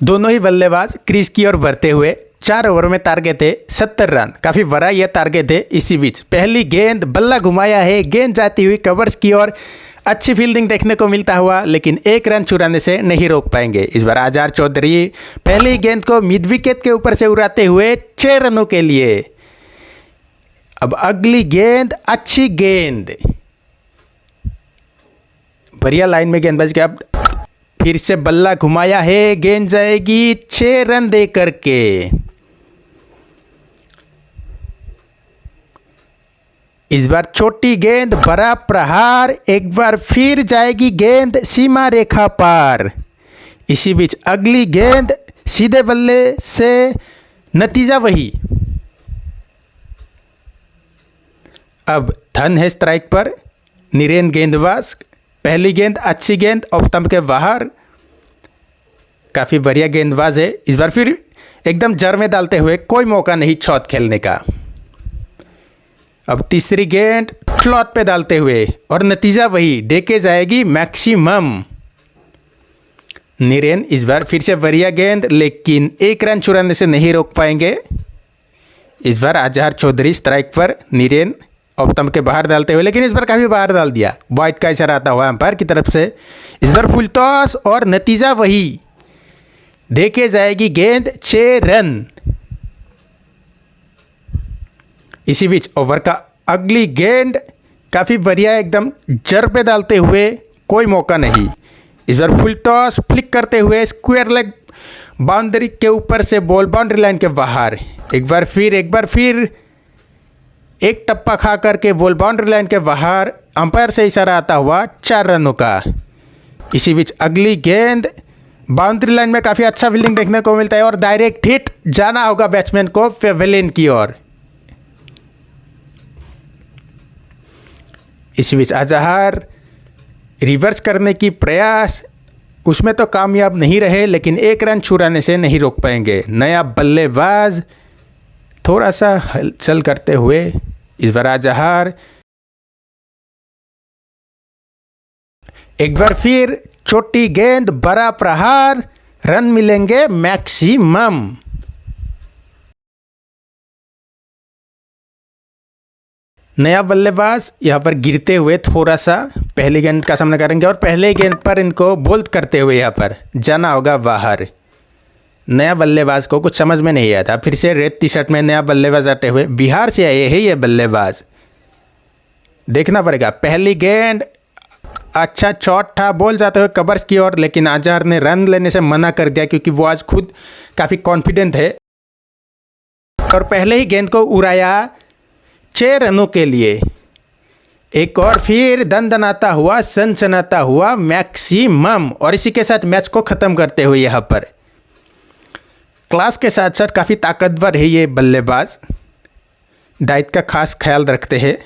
दोनों ही बल्लेबाज क्रीज की ओर बढ़ते हुए 4 ओवर में टारगेट थे 70 रन। काफ़ी बड़ा यह टारगेट है। इसी बीच पहली गेंद बल्ला घुमाया है, गेंद जाती हुई कवर्स की ओर। अच्छी फील्डिंग देखने को मिलता हुआ, लेकिन 1 रन चुराने से नहीं रोक पाएंगे। इस बार आजार चौधरी पहली गेंद को मिड विकेट के ऊपर से उड़ाते हुए 6 रनों के लिए। अब अगली गेंद, अच्छी गेंद, बढ़िया लाइन में गेंदबाज के। अब फिर से बल्ला घुमाया है, गेंद जाएगी 6 रन दे करके। इस बार छोटी गेंद, बड़ा प्रहार, एक बार फिर जाएगी गेंद सीमा रेखा पार। इसी बीच अगली गेंद सीधे बल्ले से, नतीजा वही। अब धन है स्ट्राइक पर नीरेन गेंदबाज। पहली गेंद अच्छी गेंद, ऑफ स्टंप के बाहर। काफ़ी बढ़िया गेंदबाज है। इस बार फिर एकदम जड़ में डालते हुए, कोई मौका नहीं चौथ खेलने का। अब तीसरी गेंद स्लॉट पे डालते हुए, और नतीजा वही, देके जाएगी मैक्सिमम। नीरेन इस बार फिर से बढ़िया गेंद, लेकिन 1 रन चुराने से नहीं रोक पाएंगे। इस बार आजहार चौधरी स्ट्राइक पर, नीरेन ऑफ स्टंप के बाहर डालते हुए, लेकिन इस बार काफ़ी बाहर डाल दिया। वाइड का इशारा आता हुआ अंपायर की तरफ से। इस बार फुल टॉस, और नतीजा वही, देके जाएगी गेंद 6 रन। इसी बीच ओवर का अगली गेंद काफ़ी बढ़िया, एकदम जड़ पे डालते हुए, कोई मौका नहीं। इस बार फुल टॉस, फ्लिक करते हुए स्क्वायर लेग बाउंड्री के ऊपर से बॉल बाउंड्री लाइन के बाहर। एक बार फिर एक टप्पा खा करके बॉल बाउंड्री लाइन के बाहर। अंपायर से इशारा आता हुआ 4 रनों का। इसी बीच अगली गेंद बाउंड्री लाइन में काफ़ी अच्छा फील्डिंग देखने को मिलता है, और डायरेक्ट हिट, जाना होगा बैट्समैन को पेवेलियन की ओर। इसी बीच आजहार रिवर्स करने की प्रयास, उसमें तो कामयाब नहीं रहे, लेकिन 1 रन चुराने से नहीं रोक पाएंगे। नया बल्लेबाज थोड़ा सा हलचल करते हुए, इस बार आजहार एक बार फिर छोटी गेंद, बड़ा प्रहार, रन मिलेंगे मैक्सिमम। नया बल्लेबाज यहाँ पर गिरते हुए थोड़ा सा पहली गेंद का सामना करेंगे, और पहले गेंद पर इनको बोल्ड करते हुए यहाँ पर जाना होगा बाहर। नया बल्लेबाज को कुछ समझ में नहीं आया था। फिर से रेड टी शर्ट में नया बल्लेबाज आते हुए, बिहार से आए हैं ये बल्लेबाज। देखना पड़ेगा। पहली गेंद अच्छा शॉट था, बॉल जाते हुए कवर्स की ओर, लेकिन आजहार ने रन लेने से मना कर दिया, क्योंकि वो आज खुद काफ़ी कॉन्फिडेंट है। और पहले ही गेंद को उड़ाया 6 रनों के लिए। एक और फिर दनदनाता हुआ, सनसनाता हुआ मैक्सिमम। और इसी के साथ मैच को ख़त्म करते हुए यहाँ पर क्लास के साथ साथ काफ़ी ताकतवर है ये बल्लेबाज। डाइट का खास ख्याल रखते हैं।